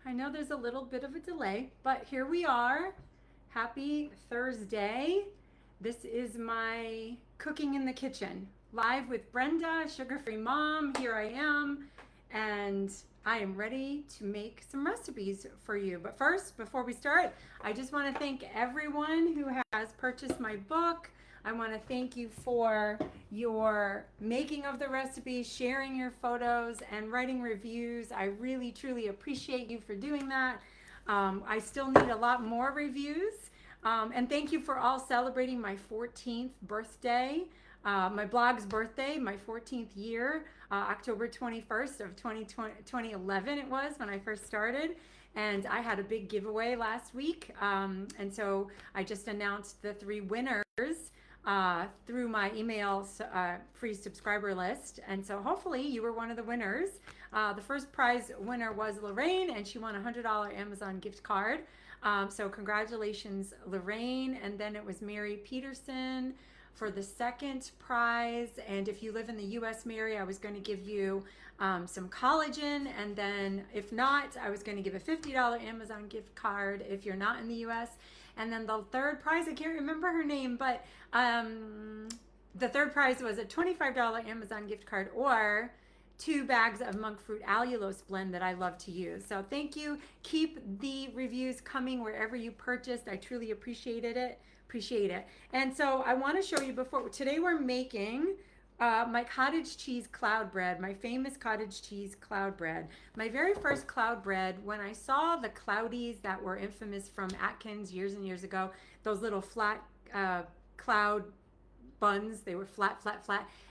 I know there's a little bit of a delay, but here we are. Happy Thursday. This is my cooking in the kitchen, live with Brenda, sugar-free mom. Here I am, and I am ready to make some recipes for you. But first, before we start, I just want to thank everyone who has purchased my book. I want to thank you for your making of the recipes, sharing your photos, and writing reviews. I really, truly appreciate you for doing that. I still need a lot more reviews. And thank you for all celebrating my 14th birthday, my blog's birthday, my 14th year, October 21st of 2011 it was when I first started. And I had a big giveaway last week. And so I just announced the 3 winners through my email free subscriber list. And so hopefully you were one of the winners. The first prize winner was Lorraine, and she won a $100 Amazon gift card. So congratulations, Lorraine. And then it was Mary Peterson for the second prize. And if you live in the US, Mary, I was going to give you some collagen. And then if not, I was going to give a $50 Amazon gift card if you're not in the US. And then the third prize, I can't remember her name, but the third prize was a $25 Amazon gift card or 2 bags of monk fruit allulose blend that I love to use. So thank you. Keep the reviews coming wherever you purchased. I truly appreciate it. And so I want to show you today we're making my cottage cheese cloud bread, my famous cottage cheese cloud bread. My very first cloud bread, when I saw the cloudies that were infamous from Atkins years and years ago, those little flat cloud buns, they were flat.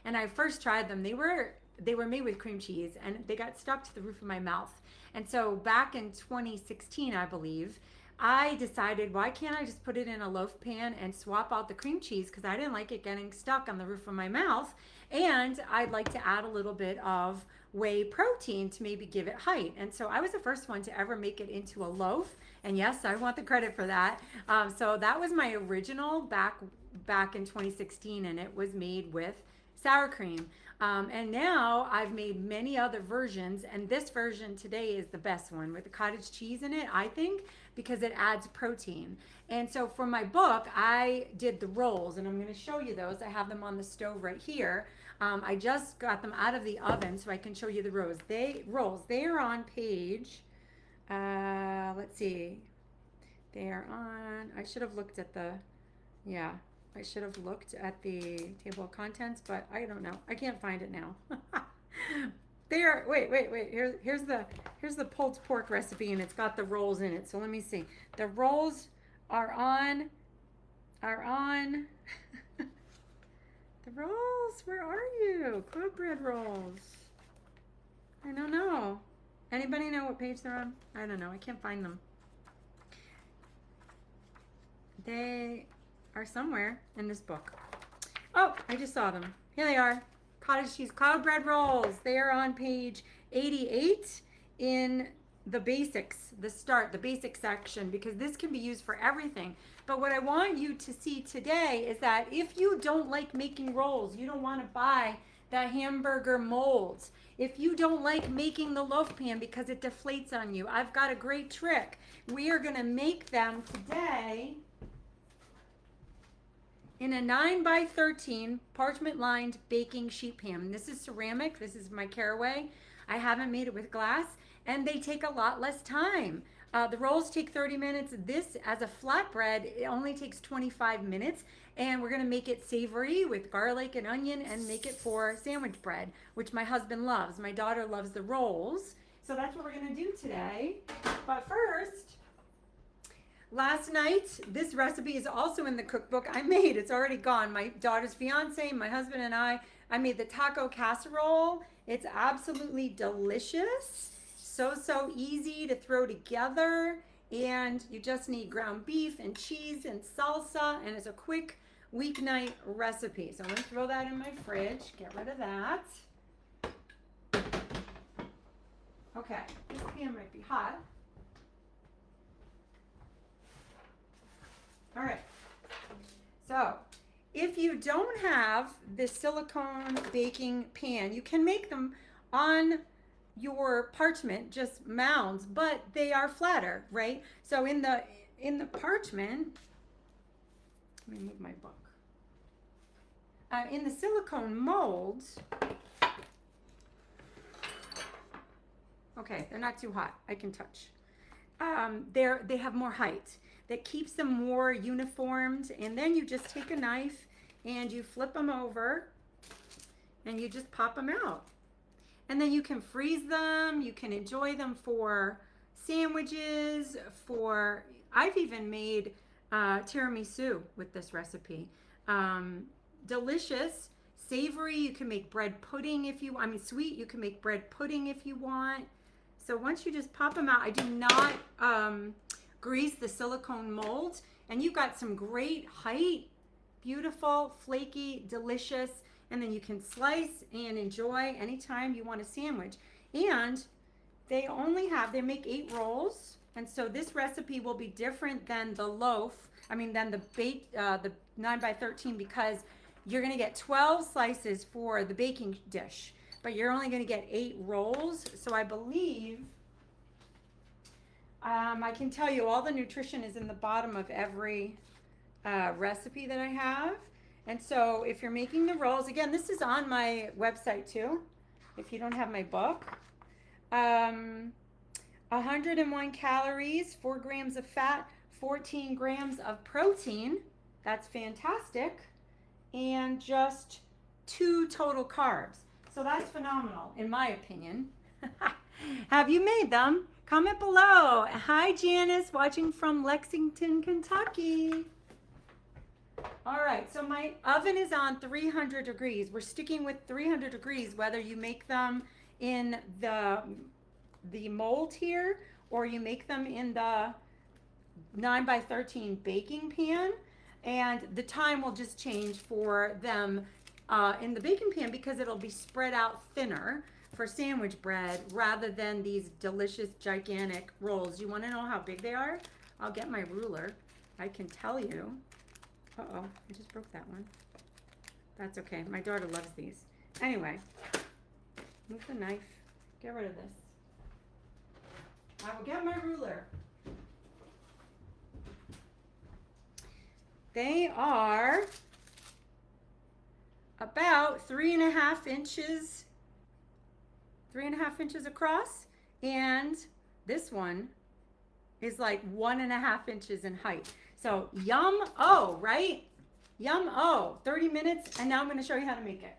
And I first tried them. They were made with cream cheese, and they got stuck to the roof of my mouth. And so back in 2016, I believe, I decided, why can't I just put it in a loaf pan and swap out the cream cheese, because I didn't like it getting stuck on the roof of my mouth. And I'd like to add a little bit of whey protein to maybe give it height. And so I was the first one to ever make it into a loaf. And yes, I want the credit for that. So that was my original back in 2016, and it was made with sour cream. And now I've made many other versions, and this version today is the best one with the cottage cheese in it, I think, because it adds protein. And so for my book, I did the rolls, and I'm going to show you those. I have them on the stove right here. I just got them out of the oven so I can show you the rolls. They are on page, let's see, they are on, I should have looked at the, yeah, I should have looked at the table of contents, but I don't know. I can't find it now. There, wait. Here's the pulled pork recipe, and it's got the rolls in it. So let me see. The rolls are on the rolls. Where are you? Cloud bread rolls. I don't know. Anybody know what page they're on? I don't know. I can't find them. They are somewhere in this book. Oh, I just saw them. Here they are. Cottage cheese cloud bread rolls. They are on page 88 in the basics, the basic section, because this can be used for everything. But what I want you to see today is that if you don't like making rolls, you don't want to buy the hamburger molds. If you don't like making the loaf pan because it deflates on you, I've got a great trick. We are going to make them today in a 9x13 parchment lined baking sheet pan. And this is ceramic. This is my Caraway. I haven't made it with glass, and they take a lot less time. The rolls take 30 minutes. This, as a flatbread, it only takes 25 minutes. And we're gonna make it savory with garlic and onion and make it for sandwich bread, which my husband loves. My daughter loves the rolls. So that's what we're gonna do today. But first, last night, this recipe is also in the cookbook I made. It's already gone. My daughter's fiance, my husband, and I made the taco casserole. It's absolutely delicious. So easy to throw together. And you just need ground beef and cheese and salsa. And it's a quick weeknight recipe. So I'm going to throw that in my fridge. Get rid of that. Okay, this pan might be hot. All right, so if you don't have this silicone baking pan, you can make them on your parchment, just mounds, but they are flatter, right? So in the parchment, let me move my book. In the silicone molds, okay, they're not too hot. I can touch. They have more height. That keeps them more uniformed. And then you just take a knife and you flip them over and you just pop them out. And then you can freeze them. You can enjoy them for sandwiches. I've even made tiramisu with this recipe. Delicious, savory. You can make bread pudding if you. I mean, sweet. You can make bread pudding if you want. So once you just pop them out, I do not grease the silicone mold, and you've got some great height, beautiful, flaky, delicious, and then you can slice and enjoy anytime you want a sandwich. And they make 8 rolls, and so this recipe will be different than the loaf. Than the 9 by 13, because you're gonna get 12 slices for the baking dish, but you're only gonna get 8 rolls. So I believe, I can tell you all the nutrition is in the bottom of every recipe that I have. And so if you're making the rolls, again, this is on my website too, if you don't have my book. 101 calories, 4 grams of fat, 14 grams of protein. That's fantastic. And just 2 total carbs. So that's phenomenal, in my opinion. Have you made them? Comment below. Hi, Janice, watching from Lexington, Kentucky. All right, so my oven is on 300 degrees. We're sticking with 300 degrees, whether you make them in the mold here or you make them in the 9 by 13 baking pan. And the time will just change for them in the baking pan because it'll be spread out thinner for sandwich bread rather than these delicious gigantic rolls. You want to know how big they are? I'll get my ruler. I can tell you. Uh-oh, I just broke that one. That's okay. My daughter loves these. Anyway, move the knife. Get rid of this. I will get my ruler. They are about 3.5 inches, 3.5 inches across, and this one is like 1.5 inches in height. So yum-o, right? Yum-o, 30 minutes, and now I'm gonna show you how to make it.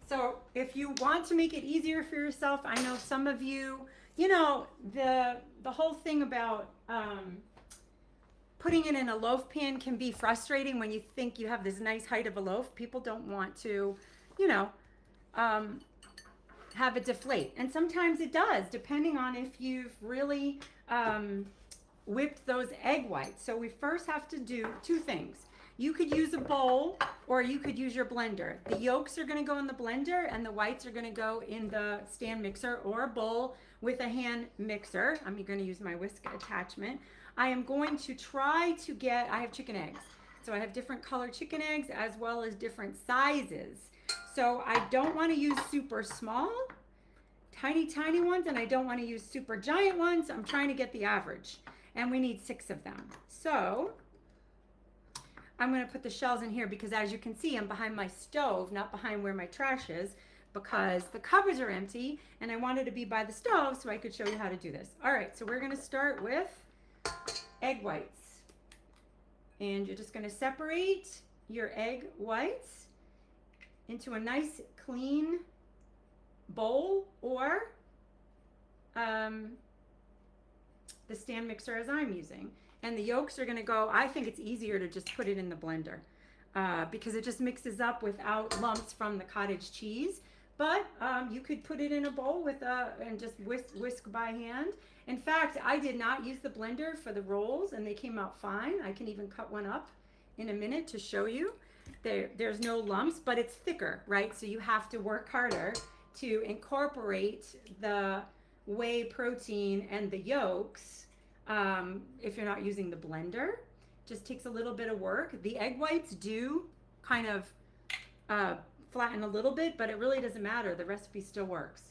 So if you want to make it easier for yourself, I know some of you, the whole thing about putting it in a loaf pan can be frustrating when you think you have this nice height of a loaf. People don't want to, have it deflate. And sometimes it does, depending on if you've really whipped those egg whites. So we first have to do 2 things. You could use a bowl or you could use your blender. The yolks are gonna go in the blender and the whites are gonna go in the stand mixer or a bowl with a hand mixer. I'm gonna use my whisk attachment. I am going to try to I have chicken eggs. So I have different colored chicken eggs as well as different sizes. So I don't want to use super small, tiny ones, and I don't want to use super giant ones. I'm trying to get the average. And we need 6 of them. So I'm going to put the shells in here because as you can see, I'm behind my stove, not behind where my trash is, because the cupboards are empty and I wanted to be by the stove so I could show you how to do this. All right, so we're going to start with egg whites. And you're just going to separate your egg whites into a nice clean bowl or the stand mixer as I'm using. And the yolks are going to go, I think it's easier to just put it in the blender because it just mixes up without lumps from the cottage cheese. But you could put it in a bowl and just whisk by hand. In fact, I did not use the blender for the rolls and they came out fine. I can even cut one up in a minute to show you. There's no lumps, but it's thicker, right? So you have to work harder to incorporate the whey protein and the yolks if you're not using the blender. Just takes a little bit of work. The egg whites do kind of flatten a little bit, but it really doesn't matter. The recipe still works.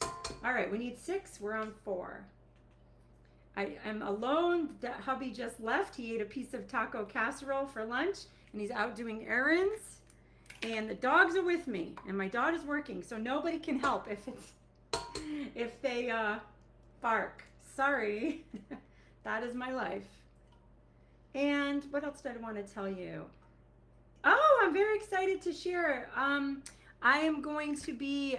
All right, we need 6. We're on 4. I am alone. Hubby just left. He ate a piece of taco casserole for lunch, and he's out doing errands. And the dogs are with me, and my daughter's working, so nobody can help if they bark. Sorry. That is my life. And what else did I want to tell you? Oh, I'm very excited to share. I am going to be,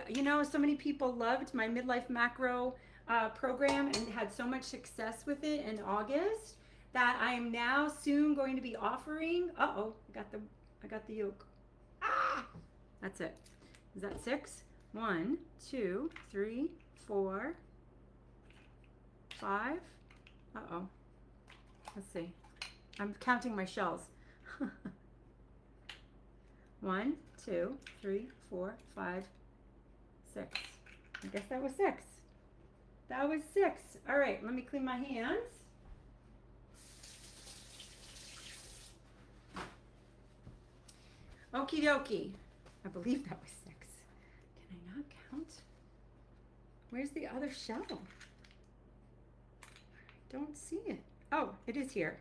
so many people loved my midlife macro program and had so much success with it in August that I am now soon going to be offering. Uh-oh, I got the yolk. Ah! That's it. Is that 6? 1, 2, 3, 4, 5. Uh-oh. Let's see. I'm counting my shells. 1, 2, 3, 4, 5, 6. I guess that was 6. That was 6. All right, let me clean my hands. Okie dokie. I believe that was 6. Can I not count? Where's the other shell? I don't see it. Oh, it is here.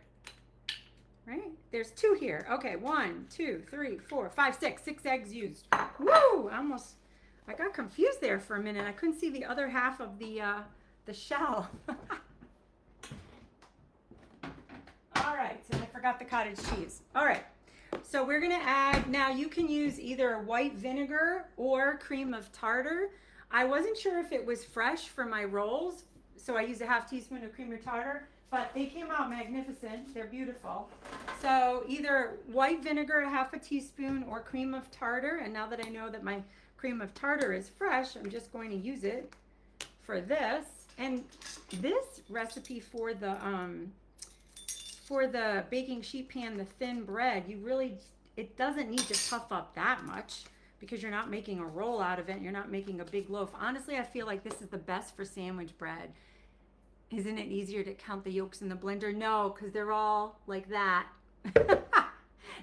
Right? There's 2 here. Okay, 1, 2, 3, 4, 5, 6. 6 eggs used. Woo! I got confused there for a minute. I couldn't see the other half of the shell. All right, so I forgot the cottage cheese. All right, so we're gonna add, now you can use either white vinegar or cream of tartar. I wasn't sure if it was fresh for my rolls, so I used a half teaspoon of cream of tartar, but they came out magnificent. They're beautiful. So either white vinegar, a half a teaspoon, or cream of tartar. And now that I know that my cream of tartar is fresh, I'm just going to use it for this. And this recipe for the baking sheet pan, the thin bread, it doesn't need to puff up that much because you're not making a roll out of it. You're not making a big loaf. Honestly, I feel like this is the best for sandwich bread. Isn't it easier to count the yolks in the blender? No, because they're all like that.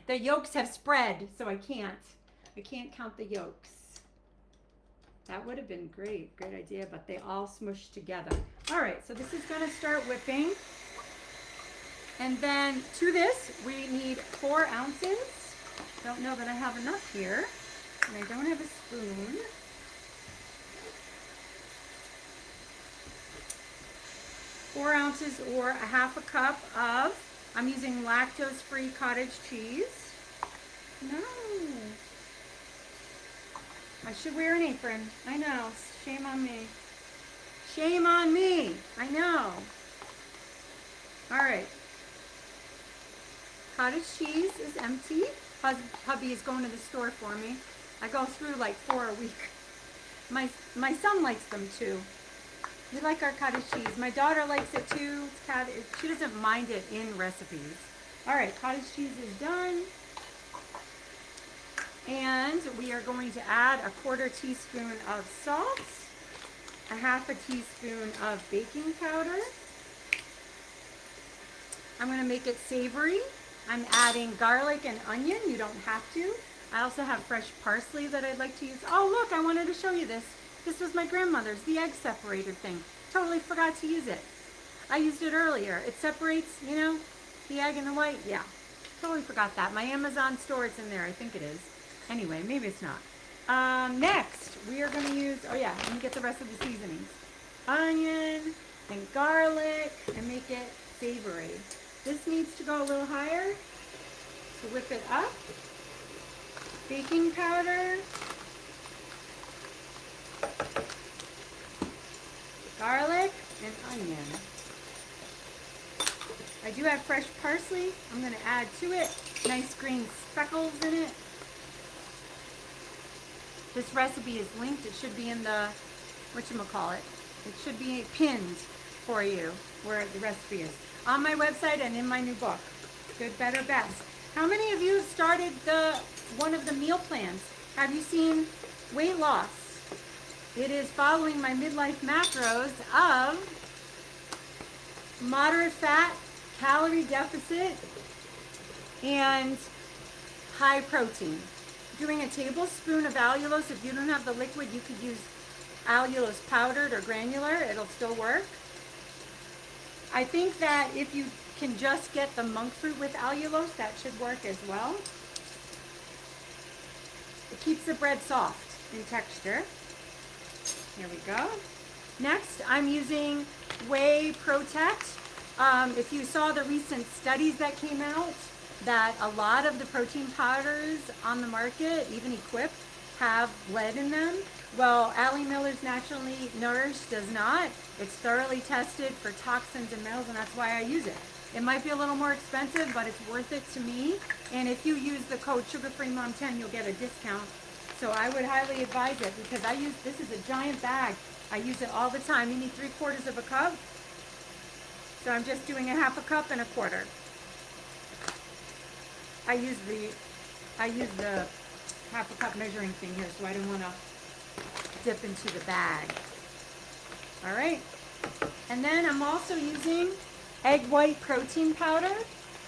The yolks have spread, so I can't count the yolks. That would have been great idea, but they all smushed together. All right, so this is gonna start whipping. And then to this, we need 4 ounces. Don't know that I have enough here, and I don't have a spoon. 4 ounces or a half a cup of, I'm using lactose-free cottage cheese. No. I should wear an apron. I know. Shame on me. Shame on me. I know. All right. Cottage cheese is empty. Hubby is going to the store for me. I go through like 4 a week. My son likes them too. We like our cottage cheese. My daughter likes it too. She doesn't mind it in recipes. All right, cottage cheese is done. And we are going to add a 1/4 teaspoon of salt, a half a teaspoon of baking powder. I'm going to make it savory. I'm adding garlic and onion. You don't have to. I also have fresh parsley that I'd like to use. Oh, look, I wanted to show you this. This was my grandmother's, the egg separator thing. Totally forgot to use it. I used it earlier. It separates, the egg and the white. Yeah, totally forgot that. My Amazon store, it's in there. I think it is. Anyway, maybe it's not. Next, we are going to use, oh yeah, let me get the rest of the seasonings. Onion and garlic and make it savory. This needs to go a little higher. So whip it up. Baking powder. Garlic and onion. I do have fresh parsley. I'm going to add to it. Nice green speckles in it. This recipe is linked. It should be in the, whatchamacallit. It should be pinned for you where the recipe is. On my website and in my new book, Good, Better, Best. How many of you have started one of the meal plans? Have you seen weight loss? It is following my midlife macros of moderate fat, calorie deficit, and high protein. Doing a tablespoon of allulose. If you don't have the liquid, you could use allulose powdered or granular, it'll still work. I think that if you can just get the monk fruit with allulose, that should work as well. It keeps the bread soft in texture. Here we go. Next, I'm using Whey Protect. If you saw the recent studies that came out, that a lot of the protein powders on the market, even Equip, have lead in them. Well, Allie Miller's Naturally Nourished does not. It's thoroughly tested for toxins and metals, and that's why I use it. It might be a little more expensive, but it's worth it to me. And if you use the code SugarFreeMom10, you'll get a discount. So I would highly advise it because this is a giant bag. I use it all the time. You need 3/4 of a cup. So I'm just doing a 1/2 cup and 1/4. I use the 1/2 cup measuring thing here, so I don't want to dip into the bag. All right. And then I'm also using egg white protein powder.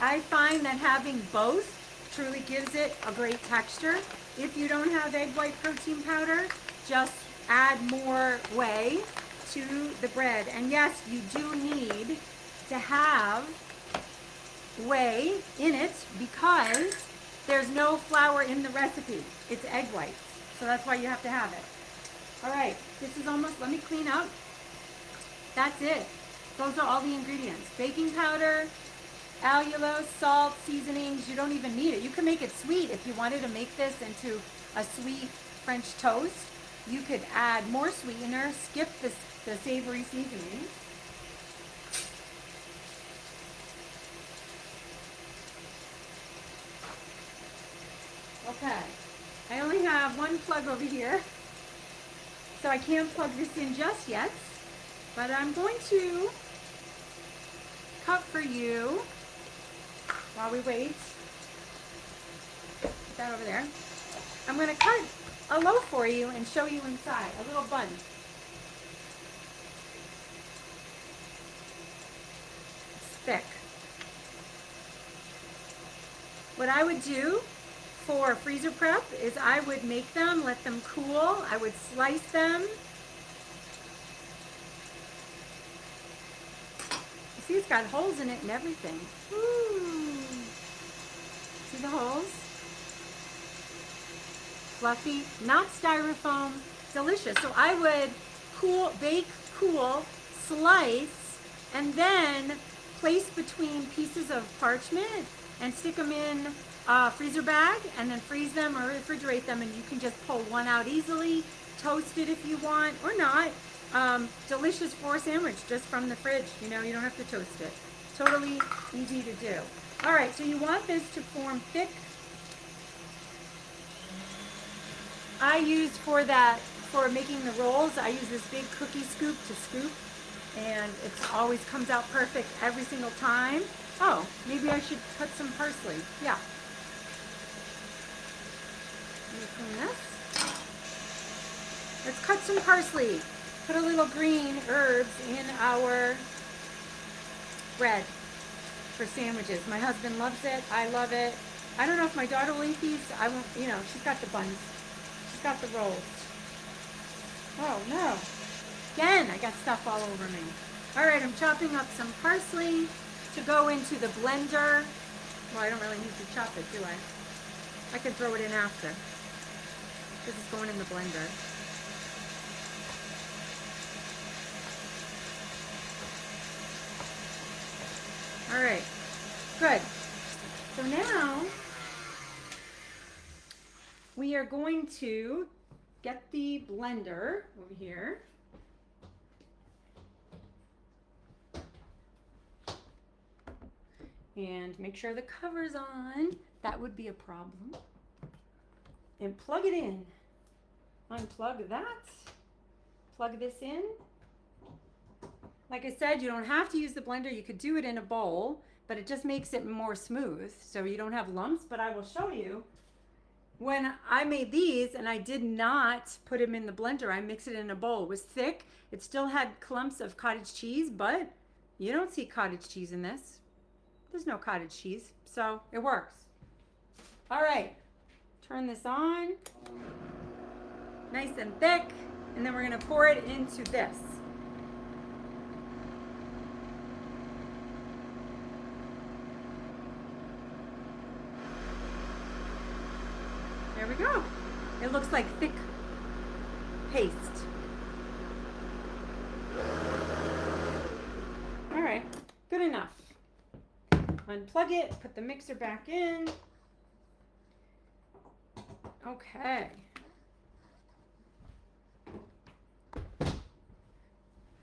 I find that having both truly gives it a great texture. If you don't have egg white protein powder, just add more whey to the bread. And yes, you do need to have whey in it because there's no flour in the recipe. It's egg whites. So that's why you have to have it. All right, this is almost, let me clean up. That's it. Those are all the ingredients. Baking powder, allulose, salt, seasonings. You don't even need it. You can make it sweet if you wanted to make this into a sweet French toast. You could add more sweetener, skip the savory seasoning. Okay, I only have one plug over here, so I can't plug this in just yet, but I'm going to cut for you while we wait. Put that over there. I'm going to cut a loaf for you and show you inside, a little bun. It's thick. What I would do for freezer prep is I would make them, let them cool. I would slice them. You see, it's got holes in it and everything. Ooh. See the holes? Fluffy, not styrofoam, delicious. So I would bake, cool, slice, and then place between pieces of parchment and stick them in a freezer bag and then freeze them or refrigerate them, and you can just pull one out easily, toast it if you want or not. Delicious for a sandwich just from the fridge. You know, you don't have to toast it. Totally easy to do. All right, so you want this to form thick. I use for making the rolls, I use this big cookie scoop to scoop, and it always comes out perfect every single time. Oh, maybe I should cut some parsley. Yeah. Let me clean this. Let's cut some parsley. Put a little green herbs in our bread for sandwiches. My husband loves it. I love it. I don't know if my daughter will eat these. I won't, you know, she's got the buns. She's got the rolls. Oh, no. Again, I got stuff all over me. All right, I'm chopping up some parsley to go into the blender. Well, I don't really need to chop it, do I? I can throw it in after. This is going in the blender. All right, good. So now we are going to get the blender over here. And make sure the cover's on. That would be a problem. And plug it in. Unplug that. Plug this in. Like I said, you don't have to use the blender. You could do it in a bowl, but it just makes it more smooth so you don't have lumps. But I will show you. When I made these and I did not put them in the blender, I mixed it in a bowl. It was thick. It still had clumps of cottage cheese, but you don't see cottage cheese in this. There's no cottage cheese, so it works. All right, turn this on. Nice and thick. And then we're going to pour it into this. There we go. It looks like thick paste. All right, good enough. Unplug it, put the mixer back in. Okay.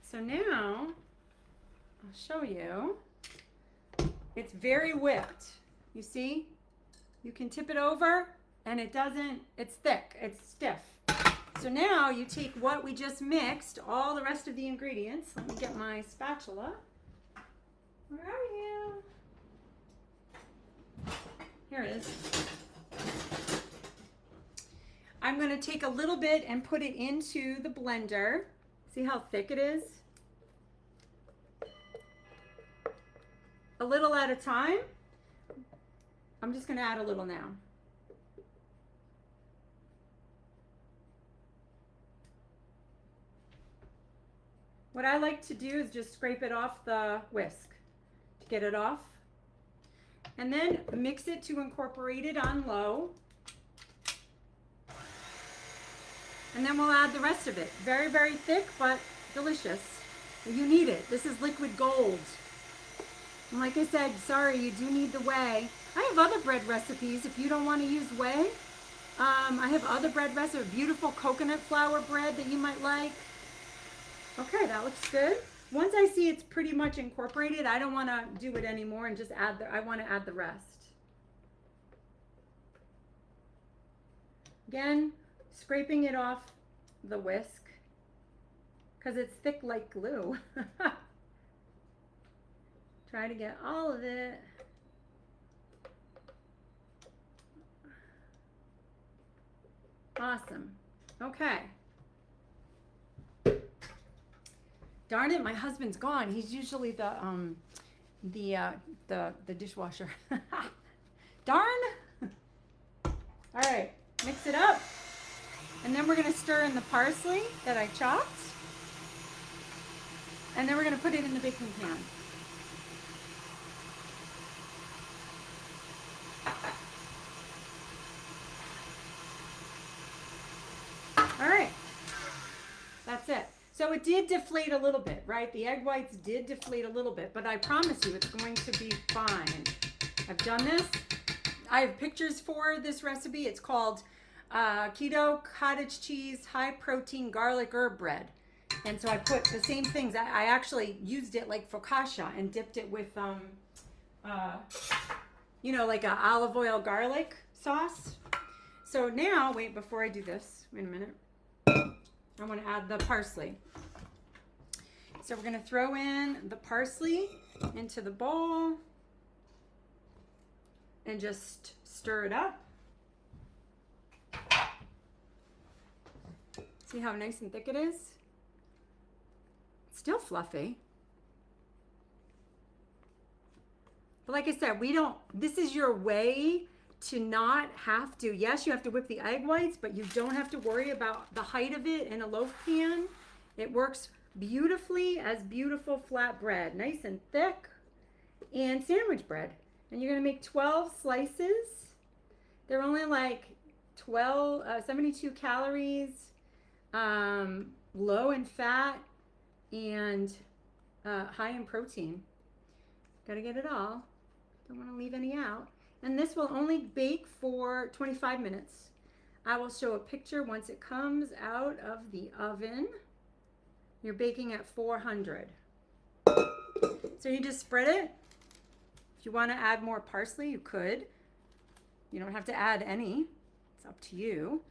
So now, I'll show you. It's very whipped. You see? You can tip it over and it doesn't, it's thick, it's stiff. So now you take what we just mixed, all the rest of the ingredients. Let me get my spatula. Where are you? Here it is. I'm going to take a little bit and put it into the blender. See how thick it is? A little at a time. I'm just going to add a little now. What I like to do is just scrape it off the whisk to get it off. And then mix it to incorporate it on low. And then we'll add the rest of it. Very, very thick, but delicious. You need it. This is liquid gold. And like I said, sorry, you do need the whey. I have other bread recipes if you don't want to use whey. I have other bread recipes, beautiful coconut flour bread that you might like. Okay, that looks good. Once I see it's pretty much incorporated, I don't want to do it anymore and just add I want to add the rest. Again, scraping it off the whisk because it's thick like glue. Try to get all of it. Awesome. Okay. Darn it, my husband's gone. He's usually the dishwasher. Darn. All right, mix it up. And then we're going to stir in the parsley that I chopped. And then we're going to put it in the baking pan. All right, that's it. So it did deflate a little bit, right? The egg whites did deflate a little bit, but I promise you it's going to be fine. I've done this. I have pictures for this recipe. It's called Keto Cottage Cheese High Protein Garlic Herb Bread. And so I put the same things. I actually used it like focaccia and dipped it with, you know, like a olive oil garlic sauce. So now, wait, before I do this, wait a minute. I want to add the parsley. So we're going to throw in the parsley into the bowl and just stir it up. See how nice and thick it is? It's still fluffy. But like I said, this is your way to not have to, yes, you have to whip the egg whites, but you don't have to worry about the height of it in a loaf pan. It works beautifully as beautiful flat bread, nice and thick, and sandwich bread. And you're gonna make 12 slices. They're only like 72 calories, low in fat, and high in protein. Gotta get it all. Don't wanna leave any out. And this will only bake for 25 minutes. I will show a picture once it comes out of the oven. You're baking at 400. So you just spread it. If you want to add more parsley, you could. You don't have to add any. It's up to you.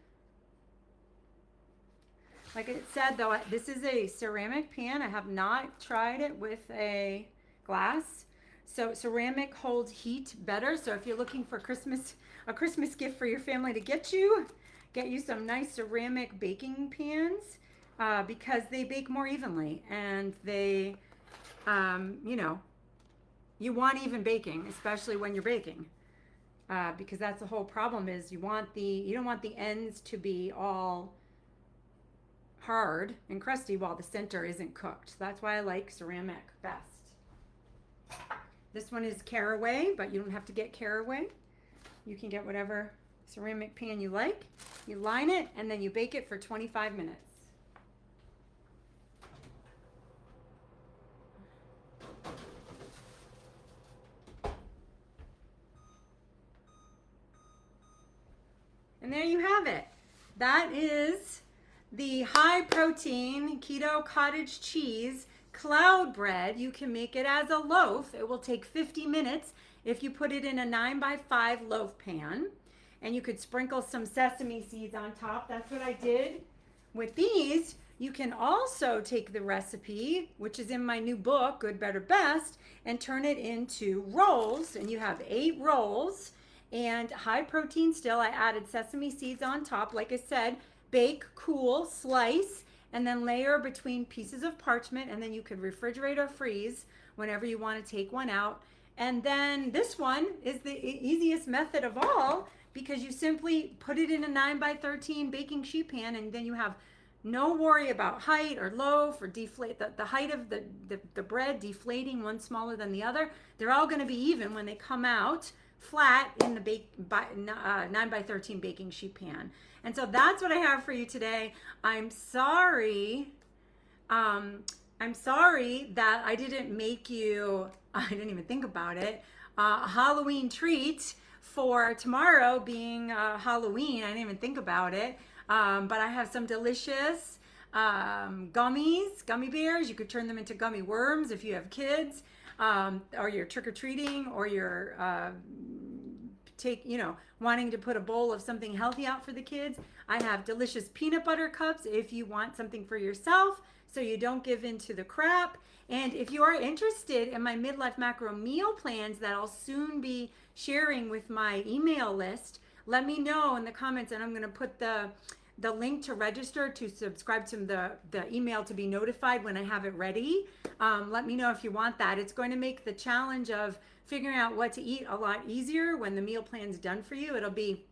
Like it said though, this is a ceramic pan. I have not tried it with a glass. So ceramic holds heat better. So if you're looking for a Christmas gift for your family to get you some nice ceramic baking pans because they bake more evenly and they, you know, you want even baking, especially when you're baking, because that's the whole problem is you don't want the ends to be all hard and crusty while the center isn't cooked. That's why I like ceramic best. This one is caraway, but you don't have to get caraway. You can get whatever ceramic pan you like. You line it and then you bake it for 25 minutes. And there you have it. That is the high protein keto cottage cheese cloud bread. You can make it as a loaf. It will take 50 minutes if you put it in a 9x5 loaf pan. And you could sprinkle some sesame seeds on top. That's what I did with these. You can also take the recipe, which is in my new book, Good, Better, Best, and turn it into rolls. And you have 8 rolls. And high protein still. I added sesame seeds on top. Like I said, bake, cool, slice, and then layer between pieces of parchment. And then you could refrigerate or freeze whenever you want to take one out. And then this one is the easiest method of all, because you simply put it in a 9x13 baking sheet pan, and then you have no worry about height or loaf or deflate the height of the bread deflating one smaller than the other. They're all going to be even when they come out flat in the 9x13 baking sheet pan. And so that's what I have for you today. I'm sorry that I didn't make you, I didn't even think about it, a Halloween treat for tomorrow being Halloween. I didn't even think about it. But I have some delicious gummy bears. You could turn them into gummy worms if you have kids, or you're trick-or-treating, or you're wanting to put a bowl of something healthy out for the kids. I have delicious peanut butter cups if you want something for yourself so you don't give in to the crap. And if you are interested in my midlife macro meal plans that I'll soon be sharing with my email list, let me know in the comments, and I'm going to put the link to register to subscribe to the email to be notified when I have it ready. Let me know if you want that. It's going to make the challenge of figuring out what to eat a lot easier when the meal plan's done for you. It'll be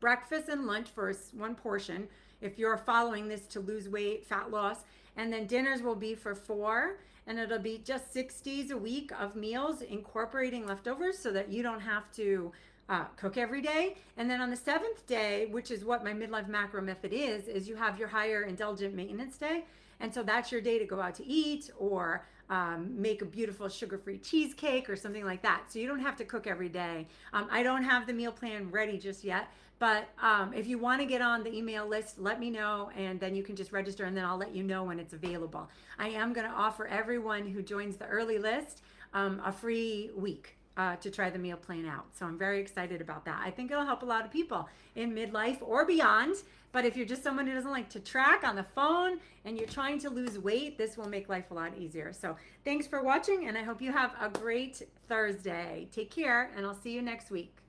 breakfast and lunch for one portion if you're following this to lose weight, fat loss, and then dinners will be for 4, and it'll be just 6 days a week of meals incorporating leftovers so that you don't have to cook every day. And then on the 7th day, which is what my midlife macro method is you have your higher indulgent maintenance day. And so that's your day to go out to eat, or make a beautiful sugar-free cheesecake or something like that. So you don't have to cook every day. I don't have the meal plan ready just yet, but if you want to get on the email list, let me know, and then you can just register, and then I'll let you know when it's available. I am going to offer everyone who joins the early list a free week to try the meal plan out. So I'm very excited about that. I think it'll help a lot of people in midlife or beyond. But if you're just someone who doesn't like to track on the phone and you're trying to lose weight, this will make life a lot easier. So thanks for watching, and I hope you have a great Thursday. Take care, and I'll see you next week.